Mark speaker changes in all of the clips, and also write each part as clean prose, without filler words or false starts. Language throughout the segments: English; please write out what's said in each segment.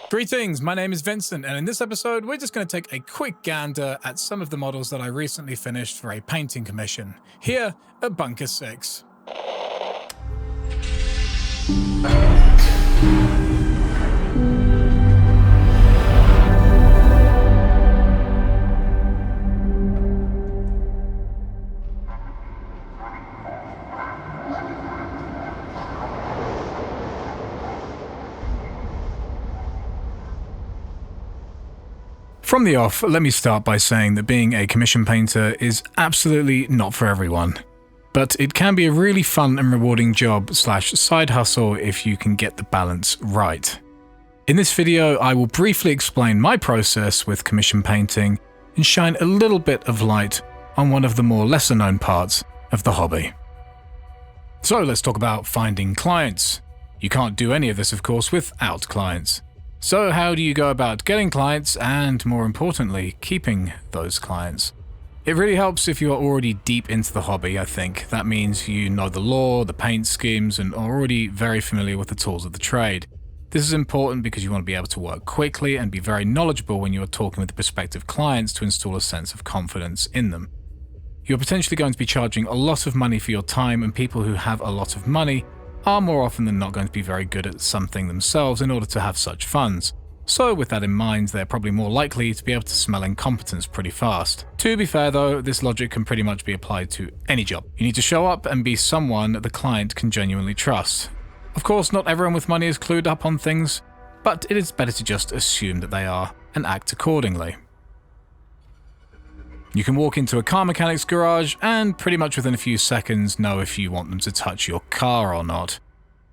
Speaker 1: Greetings, my name is Vincent, and in this episode we're just going to take a quick gander at some of the models that I recently finished for a painting commission, here at Bunker 6. From the off, let me start by saying that being a commission painter is absolutely not for everyone. But it can be a really fun and rewarding job / side hustle if you can get the balance right. In this video, I will briefly explain my process with commission painting and shine a little bit of light on one of the more lesser known parts of the hobby. So let's talk about finding clients. You can't do any of this, of course, without clients. So how do you go about getting clients and, more importantly, keeping those clients? It really helps if you are already deep into the hobby, I think. That means you know the law, the paint schemes, and are already very familiar with the tools of the trade. This is important because you want to be able to work quickly and be very knowledgeable when you are talking with the prospective clients to install a sense of confidence in them. You're potentially going to be charging a lot of money for your time, and people who have a lot of money are more often than not going to be very good at something themselves in order to have such funds. So with that in mind, they're probably more likely to be able to smell incompetence pretty fast. To be fair though, this logic can pretty much be applied to any job. You need to show up and be someone the client can genuinely trust. Of course, not everyone with money is clued up on things, but it is better to just assume that they are and act accordingly. You can walk into a car mechanic's garage and pretty much within a few seconds know if you want them to touch your car or not.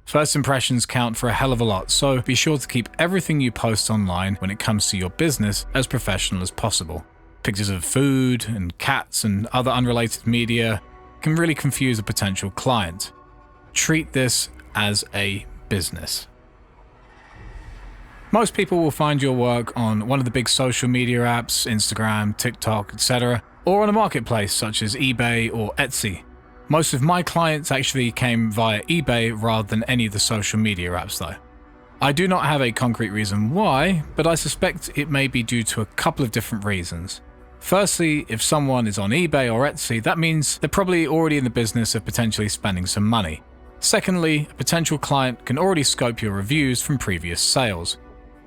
Speaker 1: First impressions count for a hell of a lot, so be sure to keep everything you post online when it comes to your business as professional as possible. Pictures of food and cats and other unrelated media can really confuse a potential client. Treat this as a business. Most people will find your work on one of the big social media apps, Instagram, TikTok, etc., or on a marketplace such as eBay or Etsy. Most of my clients actually came via eBay rather than any of the social media apps though. I do not have a concrete reason why, but I suspect it may be due to a couple of different reasons. Firstly, if someone is on eBay or Etsy, that means they're probably already in the business of potentially spending some money. Secondly, a potential client can already scope your reviews from previous sales.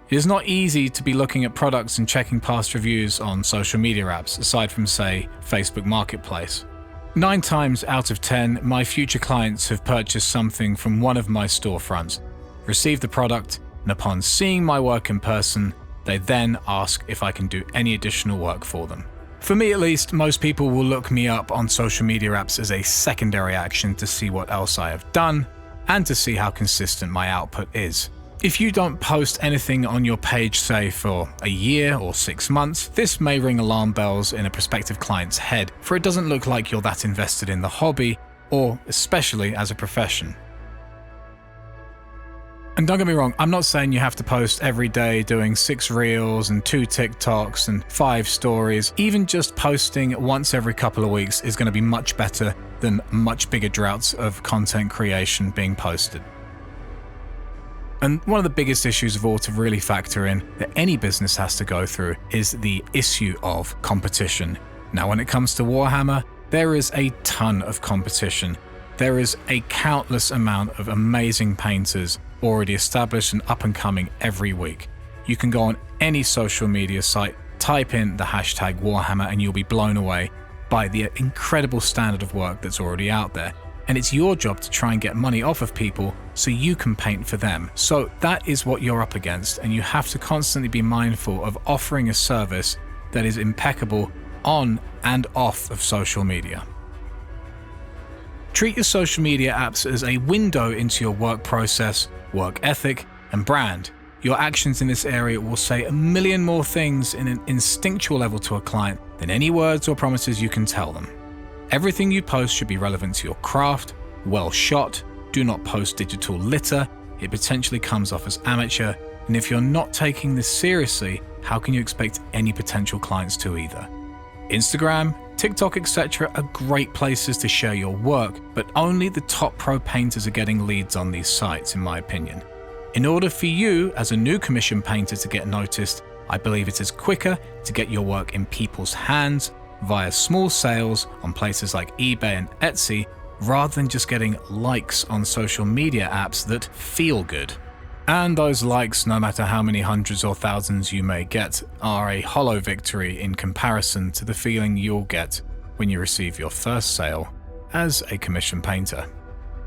Speaker 1: It is not easy to be looking at products and checking past reviews on social media apps, aside from, say, Facebook Marketplace. 9 times out of 10, my future clients have purchased something from one of my storefronts, received the product, and upon seeing my work in person, they then ask if I can do any additional work for them. For me at least, most people will look me up on social media apps as a secondary action to see what else I have done and to see how consistent my output is. If you don't post anything on your page, say for a year or 6 months, this may ring alarm bells in a prospective client's head, for it doesn't look like you're that invested in the hobby, or especially as a profession. And don't get me wrong, I'm not saying you have to post every day doing 6 reels and 2 TikToks and 5 stories. Even just posting once every couple of weeks is going to be much better than much bigger droughts of content creation being posted. And one of the biggest issues of all to really factor in that any business has to go through is the issue of competition. Now, when it comes to Warhammer, there is a ton of competition. There is a countless amount of amazing painters already established and up and coming every week. You can go on any social media site, type in the hashtag Warhammer, and you'll be blown away by the incredible standard of work that's already out there. And it's your job to try and get money off of people so you can paint for them. So that is what you're up against, and you have to constantly be mindful of offering a service that is impeccable on and off of social media. Treat your social media apps as a window into your work process, work ethic, and brand. Your actions in this area will say a million more things in an instinctual level to a client than any words or promises you can tell them. Everything you post should be relevant to your craft, well shot, do not post digital litter, it potentially comes off as amateur, and if you're not taking this seriously, how can you expect any potential clients to either? Instagram, TikTok, etc. are great places to share your work, but only the top pro painters are getting leads on these sites, in my opinion. In order for you as a new commission painter to get noticed, I believe it is quicker to get your work in people's hands via small sales on places like eBay and Etsy, rather than just getting likes on social media apps that feel good. And those likes, no matter how many hundreds or thousands you may get, are a hollow victory in comparison to the feeling you'll get when you receive your first sale as a commission painter.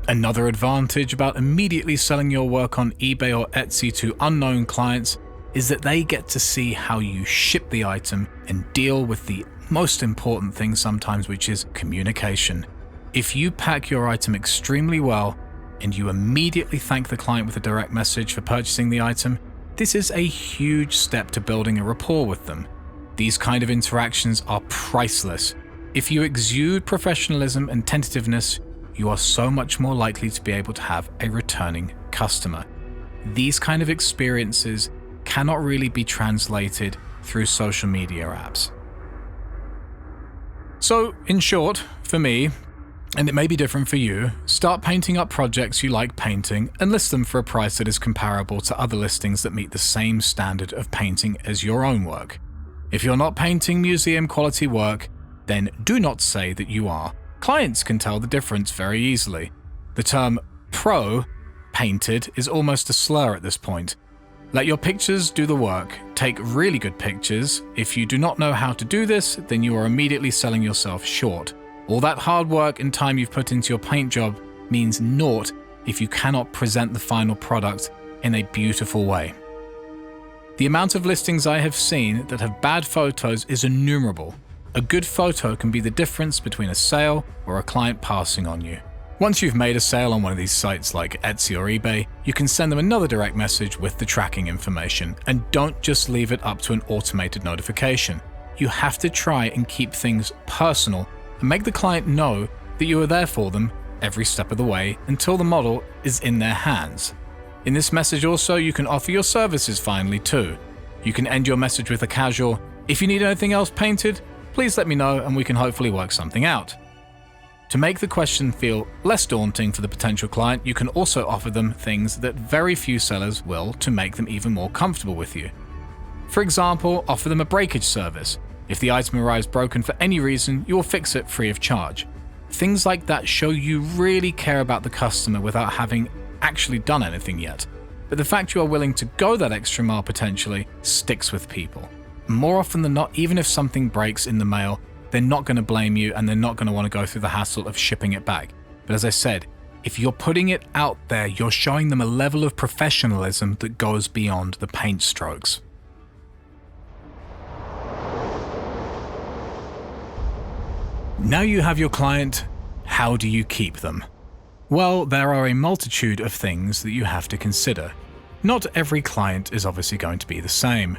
Speaker 1: Another advantage about immediately selling your work on eBay or Etsy to unknown clients is that they get to see how you ship the item and deal with the most important thing sometimes, which is communication. If you pack your item extremely well and you immediately thank the client with a direct message for purchasing the item, this is a huge step to building a rapport with them. These kind of interactions are priceless. If you exude professionalism and tentativeness, you are so much more likely to be able to have a returning customer. These kind of experiences cannot really be translated through social media apps. So, in short, for me, and it may be different for you, start painting up projects you like painting and list them for a price that is comparable to other listings that meet the same standard of painting as your own work. If you're not painting museum quality work, then do not say that you are. Clients can tell the difference very easily. The term pro painted is almost a slur at this point. Let your pictures do the work. Take really good pictures. If you do not know how to do this, then you are immediately selling yourself short. All that hard work and time you've put into your paint job means naught if you cannot present the final product in a beautiful way. The amount of listings I have seen that have bad photos is innumerable. A good photo can be the difference between a sale or a client passing on you. Once you've made a sale on one of these sites like Etsy or eBay, you can send them another direct message with the tracking information, and don't just leave it up to an automated notification. You have to try and keep things personal and make the client know that you are there for them every step of the way until the model is in their hands. In this message also, you can offer your services finally too. You can end your message with a casual, "If you need anything else painted, please let me know and we can hopefully work something out." To make the question feel less daunting for the potential client, you can also offer them things that very few sellers will to make them even more comfortable with you. For example, offer them a breakage service. If the item arrives broken for any reason, you will fix it free of charge. Things like that show you really care about the customer without having actually done anything yet. But the fact you are willing to go that extra mile potentially sticks with people. More often than not, even if something breaks in the mail, they're not going to blame you and they're not going to want to go through the hassle of shipping it back. But as I said, if you're putting it out there, you're showing them a level of professionalism that goes beyond the paint strokes. Now you have your client, how do you keep them? Well, there are a multitude of things that you have to consider. Not every client is obviously going to be the same.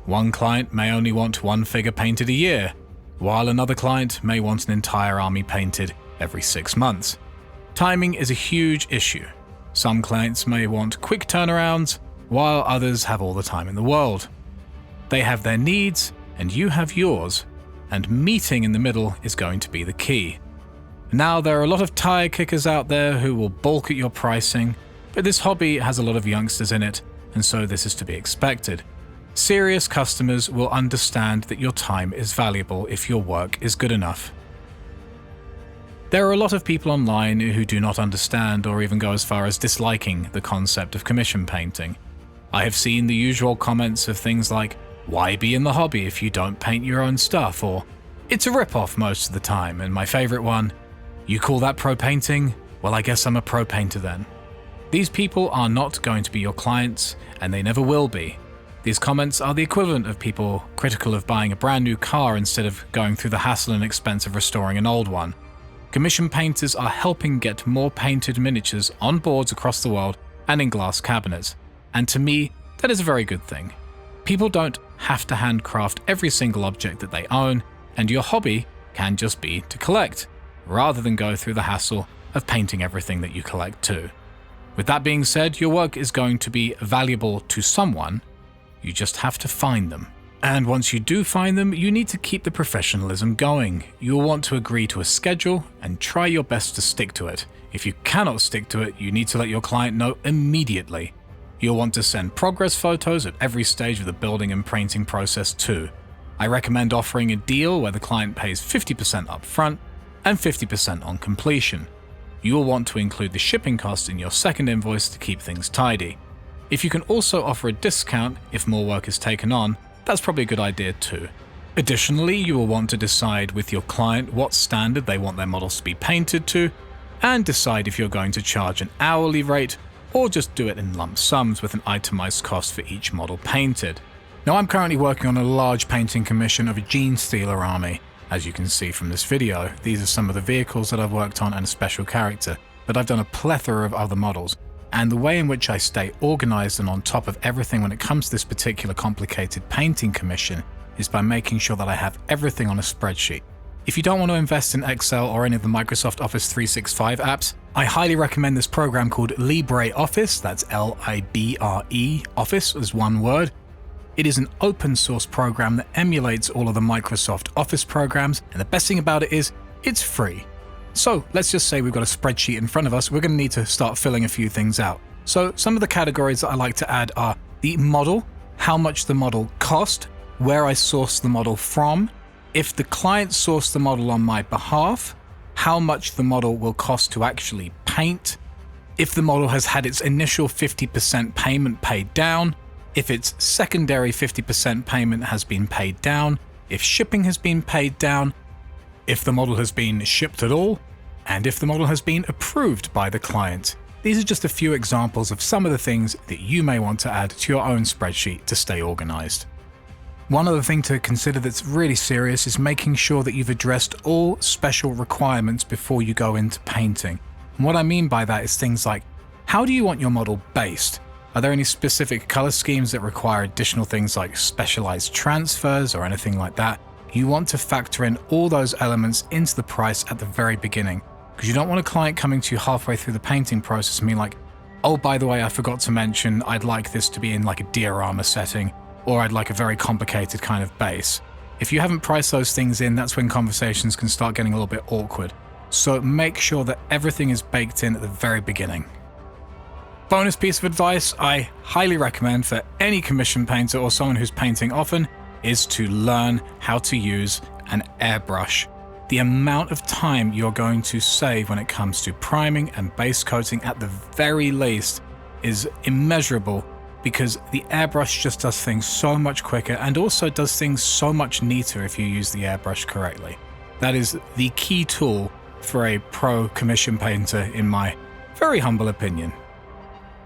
Speaker 1: One client may only want one figure painted a year, while another client may want an entire army painted every 6 months. Timing is a huge issue. Some clients may want quick turnarounds, while others have all the time in the world. They have their needs, and you have yours, and meeting in the middle is going to be the key. Now, there are a lot of tire kickers out there who will balk at your pricing, but this hobby has a lot of youngsters in it, and so this is to be expected. Serious customers will understand that your time is valuable if your work is good enough. There are a lot of people online who do not understand or even go as far as disliking the concept of commission painting. I have seen the usual comments of things like, "Why be in the hobby if you don't paint your own stuff?" or "It's a rip-off most of the time," and my favorite one, "You call that pro painting? Well, I guess I'm a pro painter then." These people are not going to be your clients, and they never will be. These comments are the equivalent of people critical of buying a brand new car instead of going through the hassle and expense of restoring an old one. Commission painters are helping get more painted miniatures on boards across the world and in glass cabinets, and to me, that is a very good thing. People don't have to handcraft every single object that they own, and your hobby can just be to collect, rather than go through the hassle of painting everything that you collect too. With that being said, your work is going to be valuable to someone. You just have to find them. And once you do find them, you need to keep the professionalism going. You'll want to agree to a schedule and try your best to stick to it. If you cannot stick to it, you need to let your client know immediately. You'll want to send progress photos of every stage of the building and painting process too. I recommend offering a deal where the client pays 50% upfront and 50% on completion. You will want to include the shipping cost in your second invoice to keep things tidy. If you can also offer a discount if more work is taken on, that's probably a good idea too. Additionally, you will want to decide with your client what standard they want their models to be painted to, and decide if you're going to charge an hourly rate or just do it in lump sums with an itemized cost for each model painted. Now, I'm currently working on a large painting commission of a Gene Stealer army. As you can see from this video, these are some of the vehicles that I've worked on and a special character, but I've done a plethora of other models. And the way in which I stay organized and on top of everything when it comes to this particular complicated painting commission is by making sure that I have everything on a spreadsheet. If you don't want to invest in Excel or any of the Microsoft Office 365 apps, I highly recommend this program called LibreOffice, that's Libre Office as one word. It is an open source program that emulates all of the Microsoft Office programs, and the best thing about it is it's free. So let's just say we've got a spreadsheet in front of us, we're going to need to start filling a few things out. So some of the categories that I like to add are the model, how much the model cost, where I source the model from, if the client sourced the model on my behalf, how much the model will cost to actually paint, if the model has had its initial 50% payment paid down, if its secondary 50% payment has been paid down, if shipping has been paid down, if the model has been shipped at all, and if the model has been approved by the client. These are just a few examples of some of the things that you may want to add to your own spreadsheet to stay organized. One other thing to consider that's really serious is making sure that you've addressed all special requirements before you go into painting. And what I mean by that is things like, how do you want your model based? Are there any specific color schemes that require additional things like specialized transfers or anything like that? You want to factor in all those elements into the price at the very beginning, because you don't want a client coming to you halfway through the painting process and being like, oh, by the way, I forgot to mention I'd like this to be in like a diorama setting, or I'd like a very complicated kind of base. If you haven't priced those things in, that's when conversations can start getting a little bit awkward. So make sure that everything is baked in at the very beginning. Bonus piece of advice I highly recommend for any commission painter or someone who's painting often is to learn how to use an airbrush. The amount of time you're going to save when it comes to priming and base coating at the very least is immeasurable, because the airbrush just does things so much quicker and also does things so much neater if you use the airbrush correctly. That is the key tool for a pro commission painter in my very humble opinion.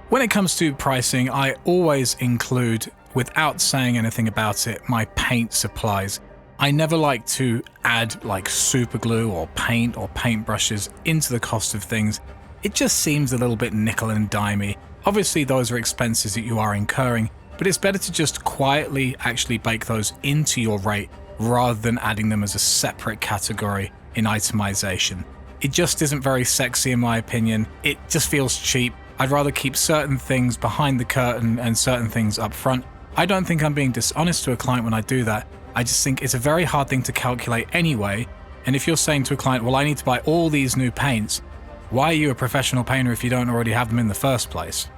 Speaker 1: When it comes to pricing, I always include, without saying anything about it, my paint supplies. I never like to add like super glue or paint or paintbrushes into the cost of things. It just seems a little bit nickel and dimey. Obviously those are expenses that you are incurring, but it's better to just quietly actually bake those into your rate rather than adding them as a separate category in itemization. It just isn't very sexy in my opinion. It just feels cheap. I'd rather keep certain things behind the curtain and certain things up front. I don't think I'm being dishonest to a client when I do that. I just think it's a very hard thing to calculate anyway. And if you're saying to a client, well, I need to buy all these new paints, why are you a professional painter if you don't already have them in the first place?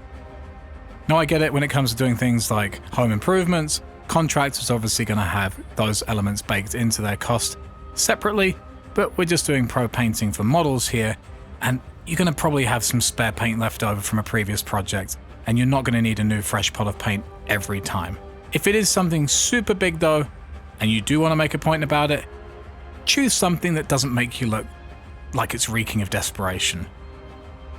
Speaker 1: Now, I get it when it comes to doing things like home improvements. Contractors obviously going to have those elements baked into their cost separately, but we're just doing pro painting for models here, and you're going to probably have some spare paint left over from a previous project, and you're not going to need a new fresh pot of paint every time. If it is something super big though, and you do want to make a point about it, choose something that doesn't make you look like it's reeking of desperation.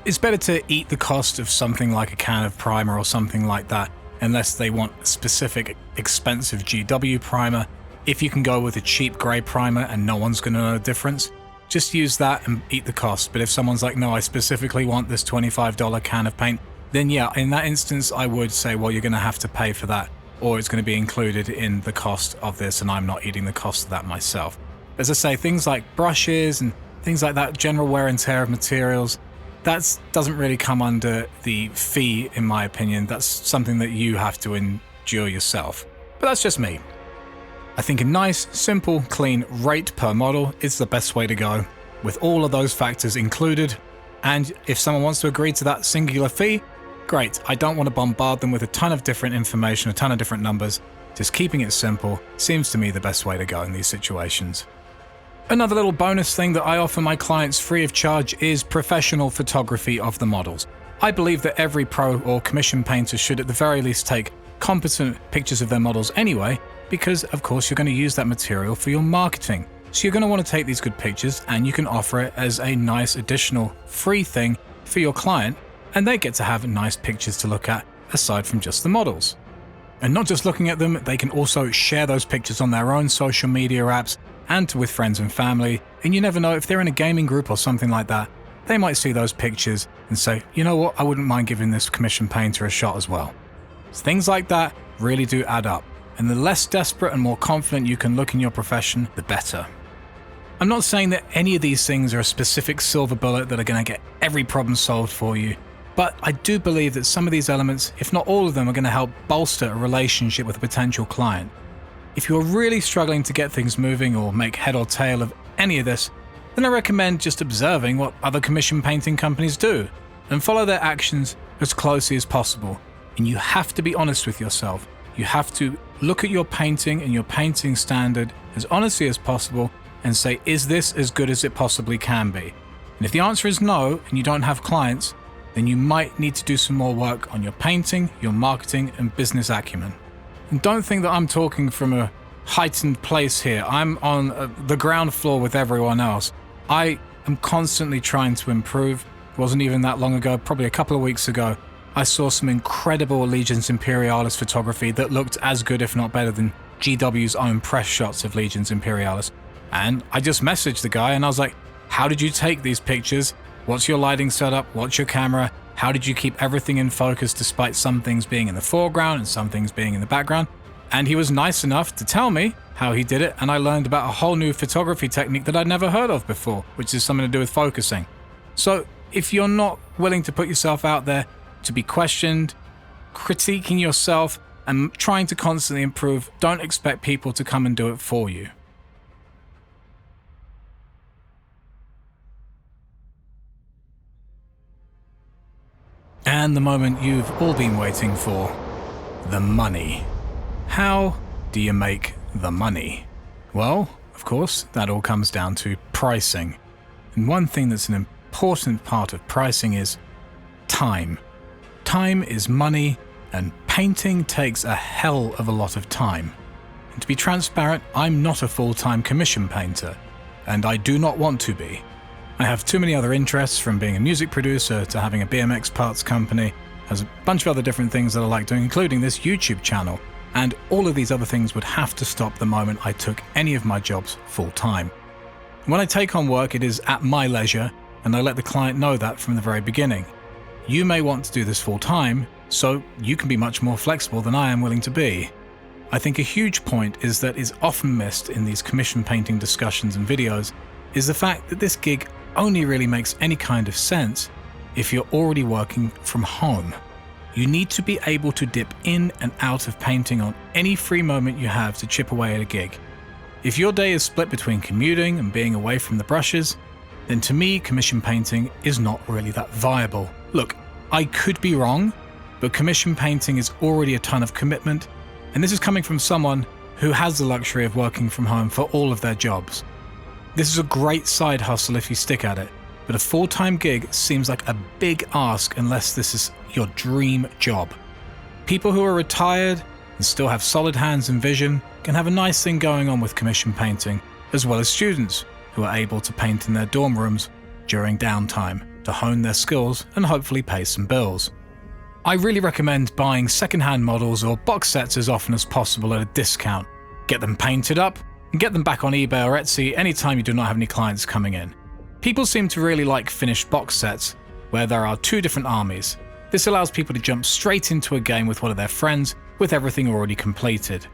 Speaker 1: It's better to eat the cost of something like a can of primer or something like that, unless they want a specific expensive GW primer. If you can go with a cheap grey primer and no one's going to know the difference, just use that and eat the cost. But if someone's like, no, I specifically want this $25 can of paint, then yeah, in that instance, I would say, well, you're going to have to pay for that, or it's going to be included in the cost of this, and I'm not eating the cost of that myself. As I say, things like brushes and things like that, general wear and tear of materials, that doesn't really come under the fee, in my opinion. That's something that you have to endure yourself. But that's just me. I think a nice, simple, clean rate per model is the best way to go, with all of those factors included. And if someone wants to agree to that singular fee, great. I don't want to bombard them with a ton of different information, a ton of different numbers. Just keeping it simple seems to me the best way to go in these situations. Another little bonus thing that I offer my clients free of charge is professional photography of the models. I believe that every pro or commission painter should at the very least take competent pictures of their models anyway, because of course you're going to use that material for your marketing. So you're going to want to take these good pictures and you can offer it as a nice additional free thing for your client, and they get to have nice pictures to look at aside from just the models. And not just looking at them, they can also share those pictures on their own social media apps and with friends and family, and you never know, if they're in a gaming group or something like that, they might see those pictures and say, you know what, I wouldn't mind giving this commission painter a shot as well. So things like that really do add up, and the less desperate and more confident you can look in your profession, the better. I'm not saying that any of these things are a specific silver bullet that are going to get every problem solved for you, but I do believe that some of these elements, if not all of them, are going to help bolster a relationship with a potential client. If you're really struggling to get things moving or make head or tail of any of this, then I recommend just observing what other commission painting companies do and follow their actions as closely as possible. And you have to be honest with yourself. You have to look at your painting and your painting standard as honestly as possible and say, is this as good as it possibly can be? And if the answer is no, and you don't have clients, then you might need to do some more work on your painting, your marketing, and business acumen. And don't think that I'm talking from a heightened place here. I'm on the ground floor with everyone else. I am constantly trying to improve. It wasn't even that long ago, probably a couple of weeks ago, I saw some incredible Legions Imperialis photography that looked as good, if not better, than GW's own press shots of Legions Imperialis. And I just messaged the guy and I was like, how did you take these pictures? What's your lighting setup? What's your camera? How did you keep everything in focus despite some things being in the foreground and some things being in the background? And he was nice enough to tell me how he did it, and I learned about a whole new photography technique that I'd never heard of before, which is something to do with focusing. So if you're not willing to put yourself out there to be questioned, critiquing yourself, and trying to constantly improve, don't expect people to come and do it for you. And the moment you've all been waiting for, the money. How do you make the money? Well, of course, that all comes down to pricing. And one thing that's an important part of pricing is time. Time is money, and painting takes a hell of a lot of time. And to be transparent, I'm not a full-time commission painter, and I do not want to be. I have too many other interests, from being a music producer to having a BMX parts company. There's a bunch of other different things that I like doing, including this YouTube channel. And all of these other things would have to stop the moment I took any of my jobs full-time. When I take on work, it is at my leisure, and I let the client know that from the very beginning. You may want to do this full-time, so you can be much more flexible than I am willing to be. I think a huge point is that is often missed in these commission painting discussions and videos is the fact that this gig only really makes any kind of sense if you're already working from home. You need to be able to dip in and out of painting on any free moment you have to chip away at a gig. If your day is split between commuting and being away from the brushes, then to me, commission painting is not really that viable. Look, I could be wrong, but commission painting is already a ton of commitment, and this is coming from someone who has the luxury of working from home for all of their jobs. This is a great side hustle if you stick at it, but a full-time gig seems like a big ask unless this is your dream job. People who are retired and still have solid hands and vision can have a nice thing going on with commission painting, as well as students who are able to paint in their dorm rooms during downtime to hone their skills and hopefully pay some bills. I really recommend buying second-hand models or box sets as often as possible at a discount. Get them painted up and get them back on eBay or Etsy anytime you do not have any clients coming in. People seem to really like finished box sets where there are two different armies. This allows people to jump straight into a game with one of their friends with everything already completed.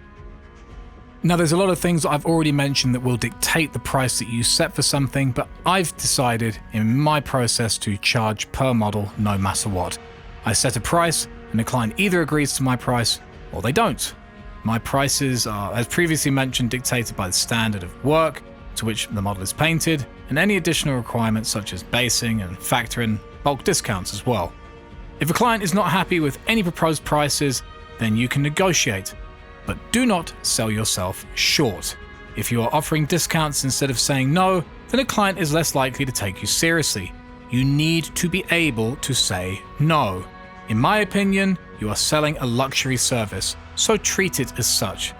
Speaker 1: Now, there's a lot of things that I've already mentioned that will dictate the price that you set for something, but I've decided in my process to charge per model no matter what. I set a price and the client either agrees to my price or they don't. My prices are, as previously mentioned, dictated by the standard of work to which the model is painted and any additional requirements such as basing and factor in bulk discounts as well. If a client is not happy with any proposed prices, then you can negotiate, but do not sell yourself short. If you are offering discounts instead of saying no, then a client is less likely to take you seriously. You need to be able to say no. In my opinion, you are selling a luxury service, so treat it as such.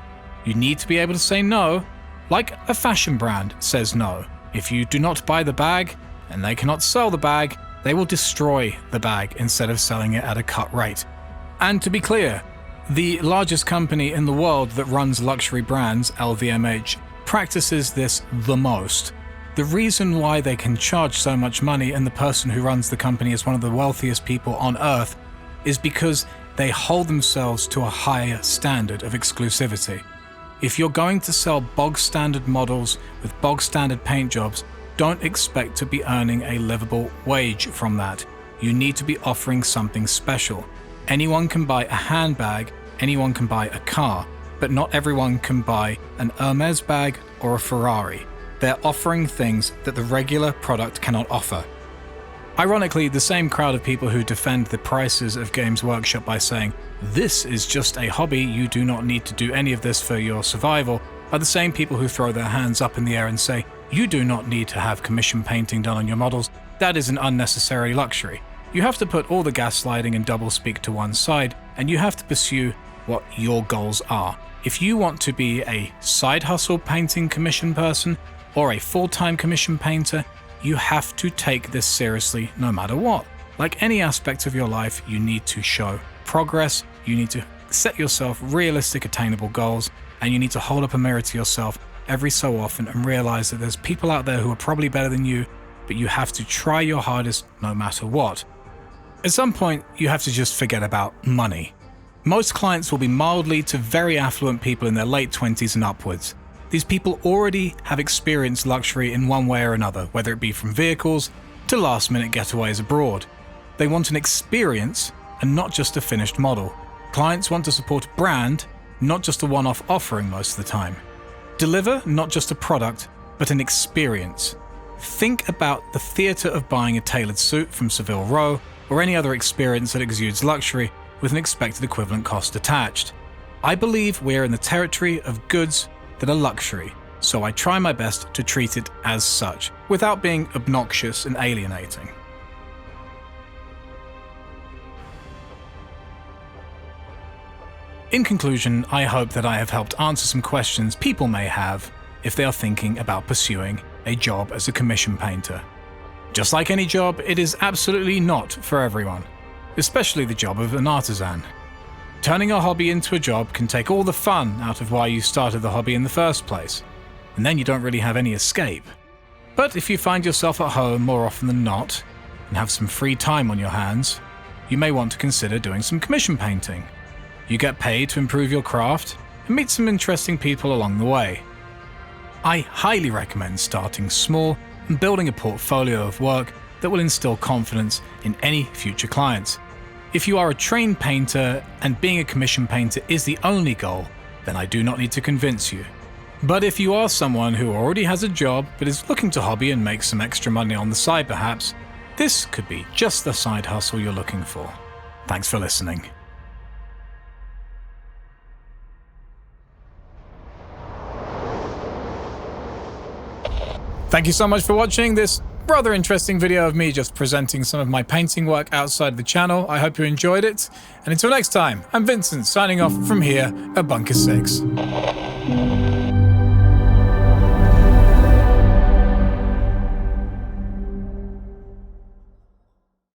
Speaker 1: You need to be able to say no, like a fashion brand says no. If you do not buy the bag and they cannot sell the bag, they will destroy the bag instead of selling it at a cut rate. And to be clear, the largest company in the world that runs luxury brands, LVMH, practices this the most. The reason why they can charge so much money and the person who runs the company is one of the wealthiest people on earth is because they hold themselves to a higher standard of exclusivity. If you're going to sell bog standard models with bog standard paint jobs, don't expect to be earning a livable wage from that. You need to be offering something special. Anyone can buy a handbag, anyone can buy a car, but not everyone can buy an Hermes bag or a Ferrari. They're offering things that the regular product cannot offer. Ironically, the same crowd of people who defend the prices of Games Workshop by saying, "This is just a hobby, you do not need to do any of this for your survival," are the same people who throw their hands up in the air and say, "You do not need to have commission painting done on your models, that is an unnecessary luxury." You have to put all the gaslighting and doublespeak to one side, and you have to pursue what your goals are. If you want to be a side hustle painting commission person or a full-time commission painter, you have to take this seriously no matter what. Like any aspect of your life, you need to show progress, you need to set yourself realistic, attainable goals, and you need to hold up a mirror to yourself every so often and realize that there's people out there who are probably better than you, but you have to try your hardest no matter what. At some point, you have to just forget about money. Most clients will be mildly to very affluent people in their late 20s and upwards. These people already have experienced luxury in one way or another, whether it be from vehicles to last-minute getaways abroad. They want an experience and not just a finished model. Clients want to support a brand, not just a one-off offering most of the time. Deliver not just a product, but an experience. Think about the theatre of buying a tailored suit from Savile Row or any other experience that exudes luxury with an expected equivalent cost attached. I believe we're in the territory of goods that are luxury, so I try my best to treat it as such, without being obnoxious and alienating. In conclusion, I hope that I have helped answer some questions people may have if they are thinking about pursuing a job as a commission painter. Just like any job, it is absolutely not for everyone, especially the job of an artisan. Turning a hobby into a job can take all the fun out of why you started the hobby in the first place, and then you don't really have any escape. But if you find yourself at home more often than not, and have some free time on your hands, you may want to consider doing some commission painting. You get paid to improve your craft and meet some interesting people along the way. I highly recommend starting small and building a portfolio of work that will instill confidence in any future clients. If you are a trained painter and being a commission painter is the only goal, then I do not need to convince you. But if you are someone who already has a job but is looking to hobby and make some extra money on the side perhaps, this could be just the side hustle you're looking for. Thanks for listening. Thank you so much for watching this rather interesting video of me just presenting some of my painting work outside the channel. I hope you enjoyed it. And until next time, I'm Vincent signing off from here at Bunker 6.